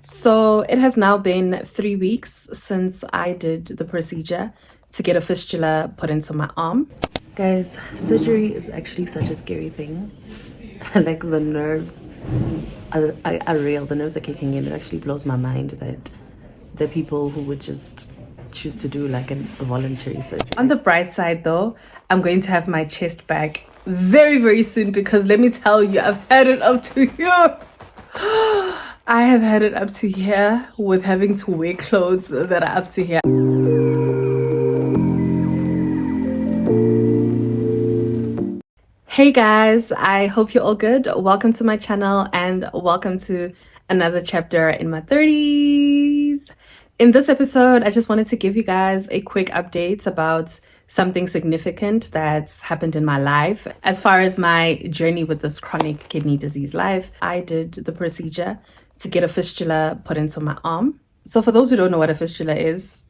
So it has now been 3 weeks since I did the procedure to get a fistula put into my arm. Guys, surgery is actually such a scary thing. Like the nerves are real. The nerves are kicking in. It actually blows my mind that the people who would just choose to do like a voluntary surgery. On the bright side though, I'm going to have my chest back very, very soon because let me tell you, I've had it up to here. I have had it up to here with having to wear clothes that are up to here. Hey guys, I hope you're all good. Welcome to my channel and welcome to another chapter in my 30s. In this episode, I just wanted to give you guys a quick update about something significant that's happened in my life. As far as my journey with this chronic kidney disease life, I did the procedure to get a fistula put into my arm. So for those who don't know what a fistula is,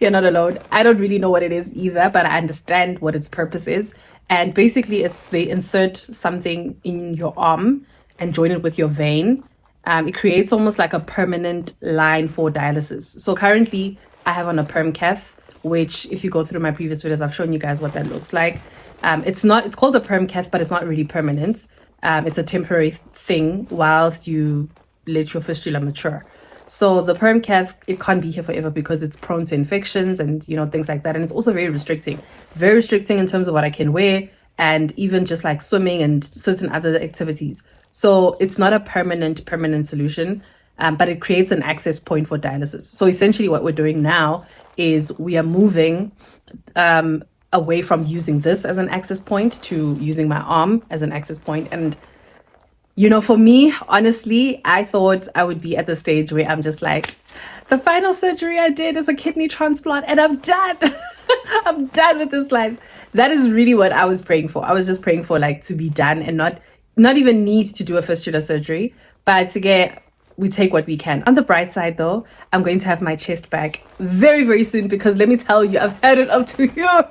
you're not alone. I don't really know what it is either, but I understand what its purpose is. And basically it's they insert something in your arm and join it with your vein. It creates almost like a permanent line for dialysis. So currently I have on a perm cath, which if you go through my previous videos, I've shown you guys what that looks like. It's called a perm cath, but it's not really permanent. It's a temporary thing whilst you let your fistula mature. So the perm cath, it can't be here forever because it's prone to infections and, things like that. And it's also very restricting in terms of what I can wear and even just like swimming and certain other activities. So it's not a permanent solution, but it creates an access point for dialysis. So essentially what we're doing now is we are moving away from using this as an access point to using my arm as an access point. And for me, honestly, I thought I would be at the stage where I'm just like, the final surgery I did is a kidney transplant and I'm done. I'm done with this life. That is really what I was praying for. I was just praying for to be done and not even need to do a fistula surgery, but we take what we can. On the bright side though, I'm going to have my chest back very, very soon because let me tell you, I've had it up to here.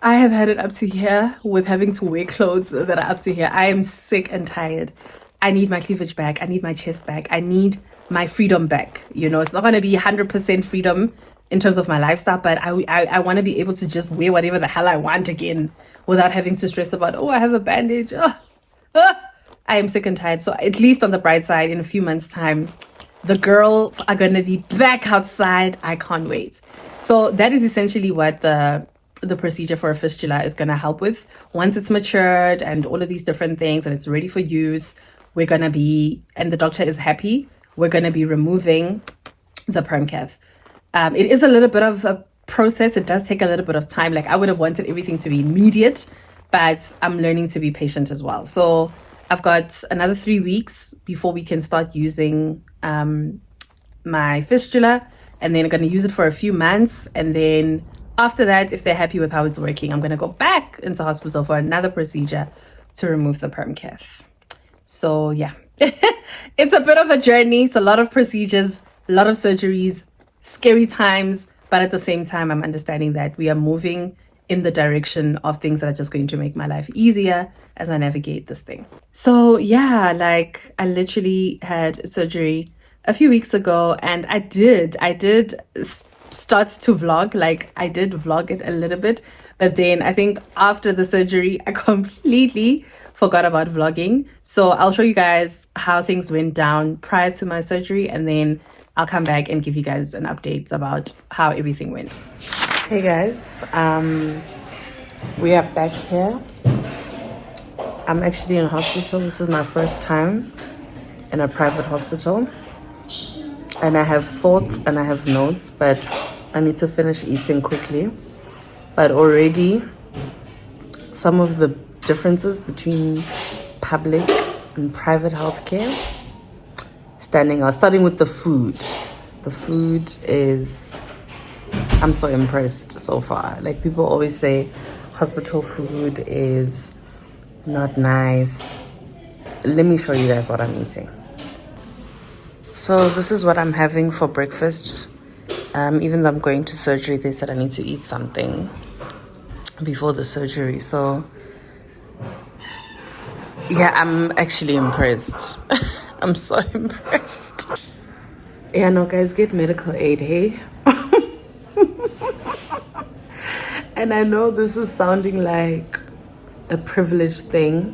I have had it up to here with having to wear clothes that are up to here. I am sick and tired. I need my cleavage back. I need my chest back. I need my freedom back. It's not going to be 100% freedom in terms of my lifestyle, but I want to be able to just wear whatever the hell I want again without having to stress about, I have a bandage. I am sick and tired. So at least on the bright side, in a few months' time, the girls are going to be back outside. I can't wait. So that is essentially what the procedure for a fistula is going to help with. Once it's matured and all of these different things and it's ready for use, we're going to be, and the doctor is happy, we're going to be removing the perm cath. It is a little bit of a process. It does take a little bit of time. I would have wanted everything to be immediate, but I'm learning to be patient as well. So I've got another 3 weeks before we can start using my fistula, and then I'm going to use it for a few months. And then after that, if they're happy with how it's working, I'm going to go back into hospital for another procedure to remove the perm cath. So yeah, it's a bit of a journey. It's a lot of procedures, a lot of surgeries, scary times. But at the same time, I'm understanding that we are moving in the direction of things that are just going to make my life easier as I navigate this thing. So yeah, I literally had surgery a few weeks ago and I did start to vlog. I did vlog it a little bit, but then I think after the surgery I completely forgot about vlogging. So I'll show you guys how things went down prior to my surgery, and then I'll come back and give you guys an update about how everything went. Hey guys, we are back here. I'm actually in a hospital. This is my first time in a private hospital. And I have thoughts and I have notes, but I need to finish eating quickly. But already, some of the differences between public and private healthcare standing out. Starting with the food. The food is, I'm so impressed so far. People always say hospital food is not nice. Let me show you guys what I'm eating. So this is what I'm having for breakfast. Even though I'm going to surgery, they said I need to eat something before the surgery. So yeah, I'm actually impressed. I'm so impressed. Yeah, no, guys, get medical aid, hey? And I know this is sounding like a privileged thing.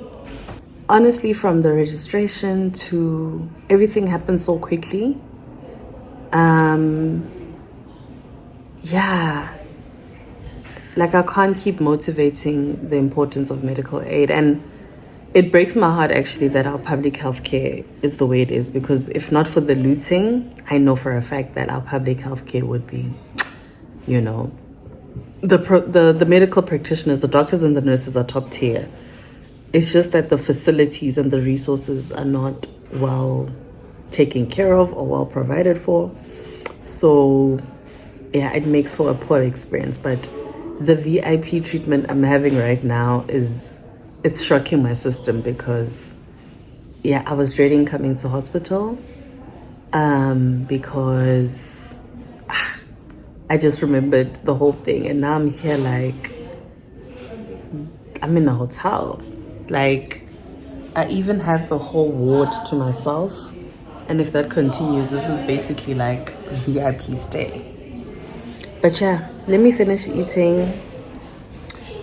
Honestly, from the registration to everything happened so quickly. Yeah, like I can't keep motivating the importance of medical aid. And it breaks my heart actually that our public health care is the way it is, because if not for the looting, I know for a fact that our public health care would be, you know, the medical practitioners, the doctors and the nurses are top tier. It's just that the facilities and the resources are not well taken care of or well provided for. So yeah, it makes for a poor experience. But the VIP treatment I'm having right now it's shocking my system, because yeah, I was dreading coming to hospital because I just remembered the whole thing, and now I'm here like I'm in a hotel. Like I even have the whole ward to myself, and if that continues, this is basically like VIP stay. But yeah, let me finish eating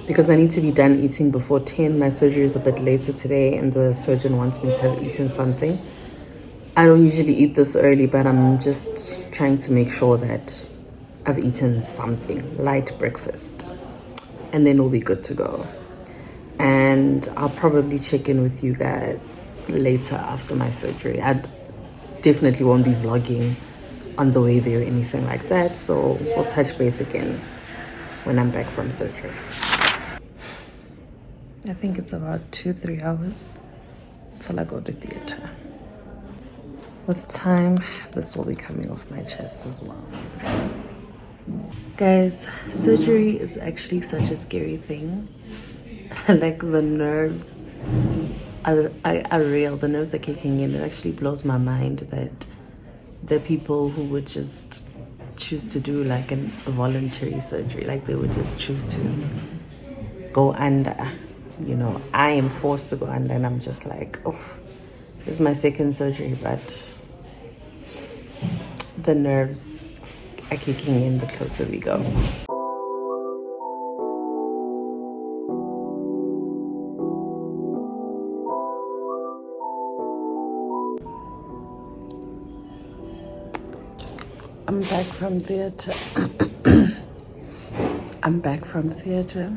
because I need to be done eating before 10. My surgery is a bit later today, and the surgeon wants me to have eaten something. I don't usually eat this early, but I'm just trying to make sure that I've eaten something, light breakfast, and then we'll be good to go. And I'll probably check in with you guys later after my surgery. I definitely won't be vlogging on the way there or anything like that, so we'll touch base again when I'm back from surgery. I think it's about 2-3 hours till I go to theater. With time, this will be coming off my chest as well. Guys, surgery is actually such a scary thing. Like the nerves are real. The nerves are kicking in. It actually blows my mind that there are people who would just choose to do like a voluntary surgery. Like they would just choose to go under. You know, I am forced to go under, and I'm just like, oh, this is my second surgery, but the nerves are kicking in the closer we go. I'm back from theater. I'm back from theater.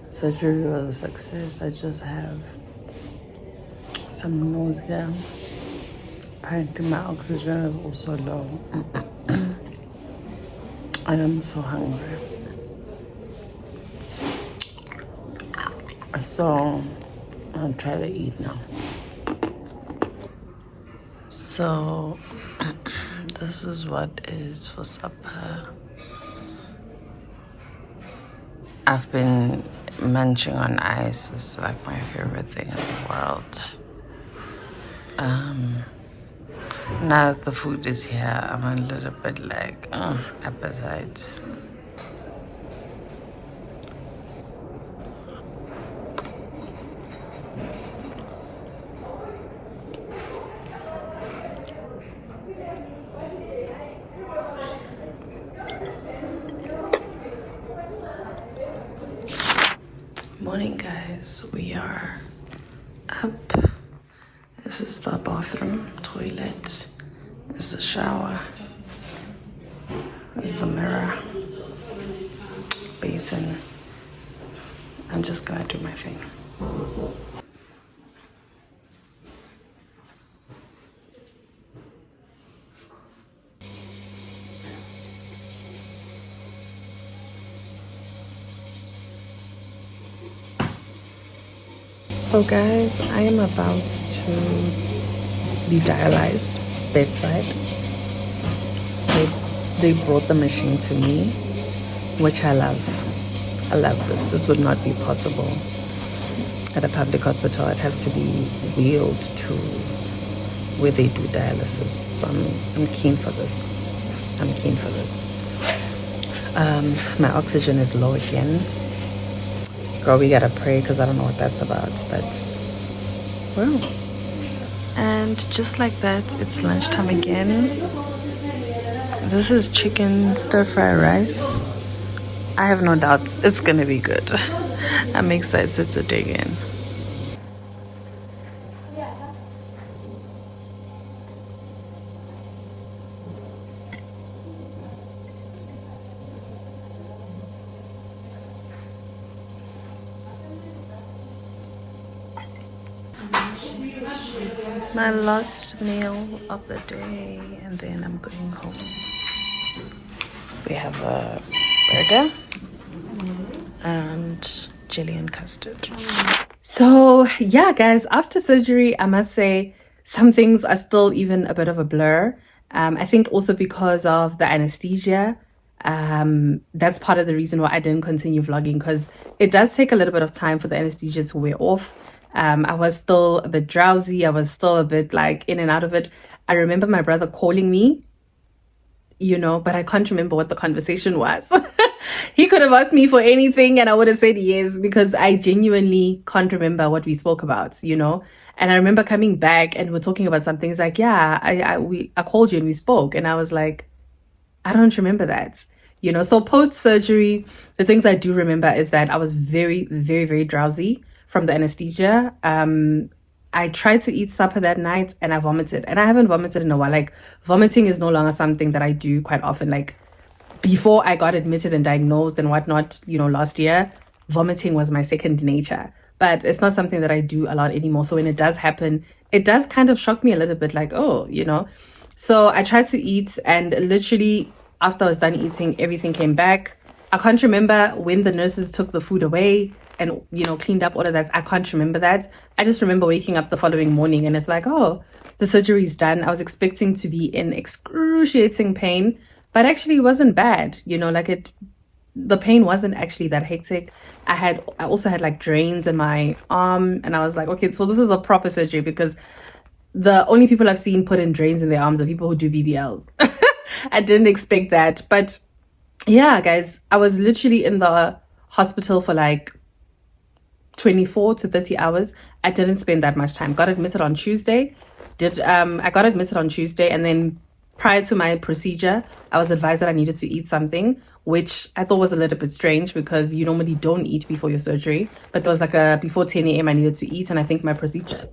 Surgery was a success. I just have some nausea. Apparently my oxygen is also low. And I'm so hungry. So I'll try to eat now. So this is what is for supper. I've been munching on ice. It's like my favorite thing in the world. Now that the food is here, I'm a little bit like, appetite. Morning, guys. We are up. This is the bathroom, toilet. This is the shower. This is the mirror, basin. I'm just gonna do my thing. So guys, I am about to be dialyzed bedside. They brought the machine to me, which I love. I love this. This would not be possible at a public hospital. I'd have to be wheeled to where they do dialysis. So I'm keen for this. I'm keen for this. My oxygen is low again. Girl, we gotta pray because I don't know what that's about, but well, And just like that, it's lunchtime again. This is chicken stir-fry rice. I have no doubts it's gonna be good. I'm excited to dig in. My last meal of the day, and then I'm going home. We have a burger and jelly and custard. So yeah, guys, after surgery, I must say some things are still even a bit of a blur. I think also because of the anesthesia. That's part of the reason why I didn't continue vlogging, because it does take a little bit of time for the anesthesia to wear off. I was still a bit drowsy. I was still a bit like in and out of it. I remember my brother calling me, but I can't remember what the conversation was. He could have asked me for anything and I would have said yes, because I genuinely can't remember what we spoke about, And I remember coming back and we're talking about something. He's like, yeah, I called you and we spoke. And I was like, I don't remember that, So post-surgery, the things I do remember is that I was very, very, very drowsy from the anesthesia. I tried to eat supper that night and I vomited, and I haven't vomited in a while. Like, vomiting is no longer something that I do quite often. Like, before I got admitted and diagnosed and whatnot, last year, vomiting was my second nature, but it's not something that I do a lot anymore. So when it does happen, it does kind of shock me a little bit, like, oh, So I tried to eat, and literally after I was done eating, everything came back. I can't remember when the nurses took the food away and, cleaned up all of that. I can't remember that. I just remember waking up the following morning and it's like, oh, the surgery's done. I was expecting to be in excruciating pain, but actually it wasn't bad. The pain wasn't actually that hectic. I also had like drains in my arm, and I was like, okay, so this is a proper surgery, because the only people I've seen put in drains in their arms are people who do BBLs. I didn't expect that. But yeah, guys, I was literally in the hospital for like 24 to 30 hours. I didn't spend that much time. Got admitted on Tuesday. I got admitted on Tuesday, and then prior to my procedure, I was advised that I needed to eat something, which I thought was a little bit strange because you normally don't eat before your surgery. But there was like before 10 a.m. I needed to eat, and I think my procedure,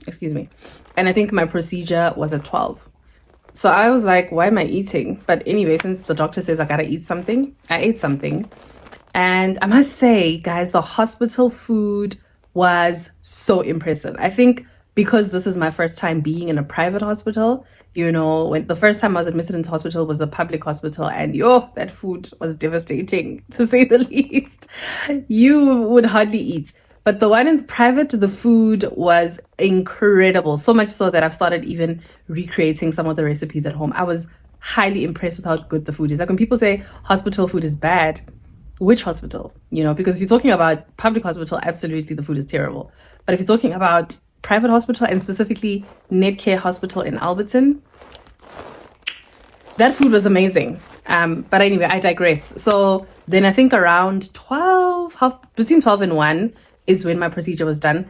excuse me, and I think my procedure was at 12. So I was like, why am I eating? But anyway, since the doctor says I gotta eat something, I ate something. And I must say, guys, the hospital food was so impressive. I think because this is my first time being in a private hospital, when the first time I was admitted into hospital was a public hospital, and that food was devastating, to say the least. You would hardly eat. But the one in private, the food was incredible. So much so that I've started even recreating some of the recipes at home. I was highly impressed with how good the food is. Like, when people say hospital food is bad, which hospital? Because if you're talking about public hospital, absolutely the food is terrible. But if you're talking about private hospital, and specifically Netcare Hospital in Alberton, that food was amazing. But anyway, I digress. So then I think around between 12 and 1 is when my procedure was done.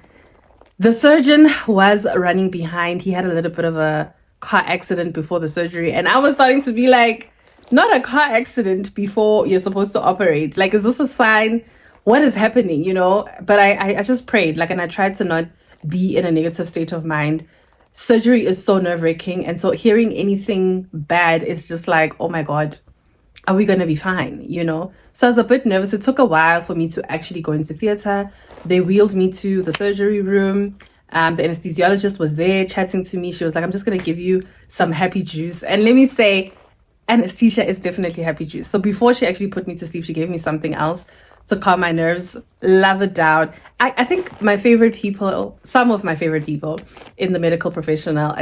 The surgeon was running behind. He had a little bit of a car accident before the surgery, and I was starting to be like, not a car accident before you're supposed to operate. Like, is this a sign? What is happening, But I just prayed, and I tried to not be in a negative state of mind. Surgery is so nerve-wracking, and so hearing anything bad is just like, oh my God, are we gonna be fine, So I was a bit nervous. It took a while for me to actually go into theater. They wheeled me to the surgery room. The anesthesiologist was there chatting to me. She was like, I'm just gonna give you some happy juice. And let me say, anesthesia is definitely happy juice. So before she actually put me to sleep, she gave me something else to calm my nerves. Love it down. I think some of my favorite people in the medical profession are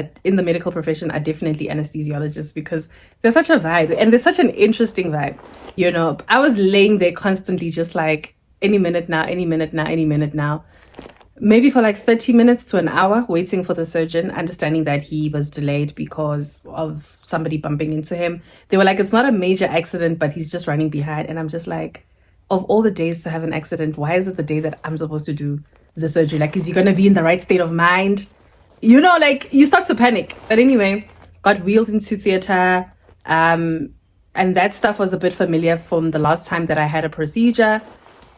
definitely anesthesiologists, because they're such a vibe, and they're such an interesting vibe. I was laying there constantly just like, any minute now, any minute now, any minute now. Maybe for like 30 minutes to an hour waiting for the surgeon, understanding that he was delayed because of somebody bumping into him. They were like, it's not a major accident, but he's just running behind. And I'm just like, of all the days to have an accident, why is it the day that I'm supposed to do the surgery? Like, is he going to be in the right state of mind? you know, like you start to panic. But anyway, got wheeled into theater. And that stuff was a bit familiar from the last time that I had a procedure.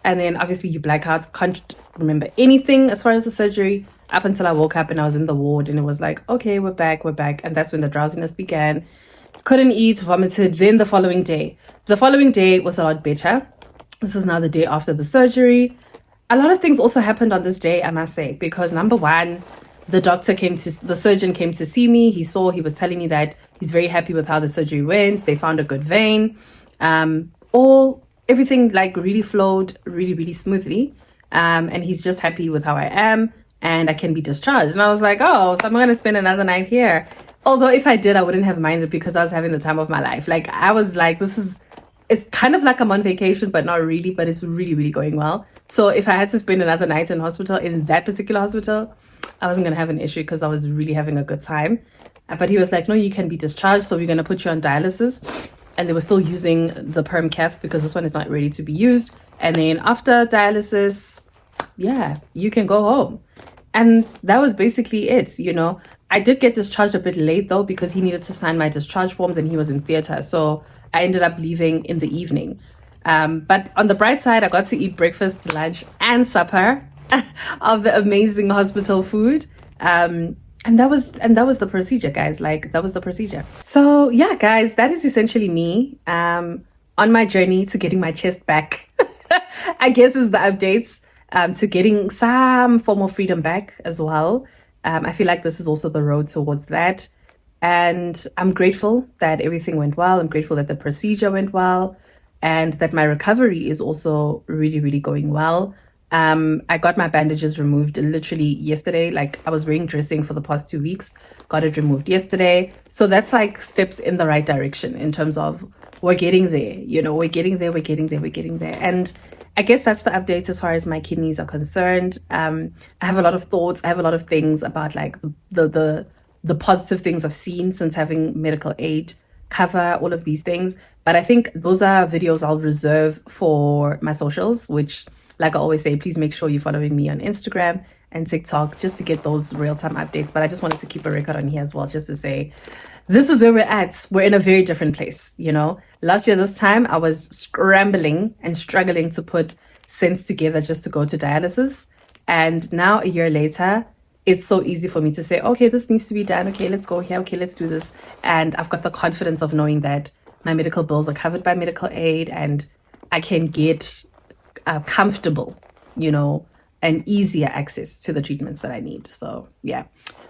And then obviously you black out, can't remember anything as far as the surgery up until I woke up and I was in the ward and it was like, okay, we're back. And that's when the drowsiness began. Couldn't eat, vomited. Then the following day was a lot better. This is now the day after the surgery. A lot of things also happened on this day, I must say, because number one, the surgeon came to see me. He was telling me that he's very happy with how the surgery went. They found a good vein. Everything like really flowed really, really smoothly. And he's just happy with how I am and I can be discharged. And I was like, oh, so I'm going to spend another night here. Although if I did, I wouldn't have minded because I was having the time of my life. Like I was like, it's kind of like I'm on vacation, but not really, but it's really, really going well. So if I had to spend another night in hospital, in that particular hospital, I wasn't going to have an issue because I was really having a good time. But he was like, no, you can be discharged. So we're going to put you on dialysis. And they were still using the perm cath because this one is not ready to be used. And then after dialysis, yeah, you can go home. And that was basically it, you know. I did get discharged a bit late though because he needed to sign my discharge forms and he was in theater. So I ended up leaving in the evening. But on the bright side, I got to eat breakfast, lunch, and supper of the amazing hospital food. And that was the procedure, guys. Like that was the procedure. So yeah, guys, that is essentially me on my journey to getting my chest back. I guess is the updates to getting some form of freedom back as well. I feel like this is also the road towards that. And I'm grateful that everything went well. I'm grateful that the procedure went well and that my recovery is also really, really going well. I got my bandages removed literally yesterday. Like I was wearing dressing for the past 2 weeks, got it removed yesterday. So that's like steps in the right direction in terms of we're getting there, you know, we're getting there. And I guess that's the update as far as my kidneys are concerned. I have a lot of thoughts. I have a lot of things about like the positive things I've seen since having medical aid cover, all of these things. But I think those are videos I'll reserve for my socials, which like I always say, please make sure you're following me on Instagram and TikTok just to get those real-time updates. But I just wanted to keep a record on here as well, just to say, this is where we're at. We're in a very different place, you know. Last year, this time, I was scrambling and struggling to put cents together just to go to dialysis. And now, a year later, it's so easy for me to say, okay, this needs to be done. Okay, let's go here. Okay, let's do this. And I've got the confidence of knowing that my medical bills are covered by medical aid and I can get comfortable, you know, and easier access to the treatments that I need. So, yeah.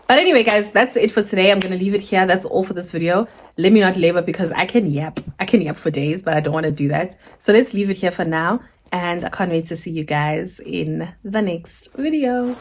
But anyway, guys, that's it for today. I'm going to leave it here. That's all for this video. Let me not labor because I can yap for days, but I don't want to do that. So let's leave it here for now. And I can't wait to see you guys in the next video.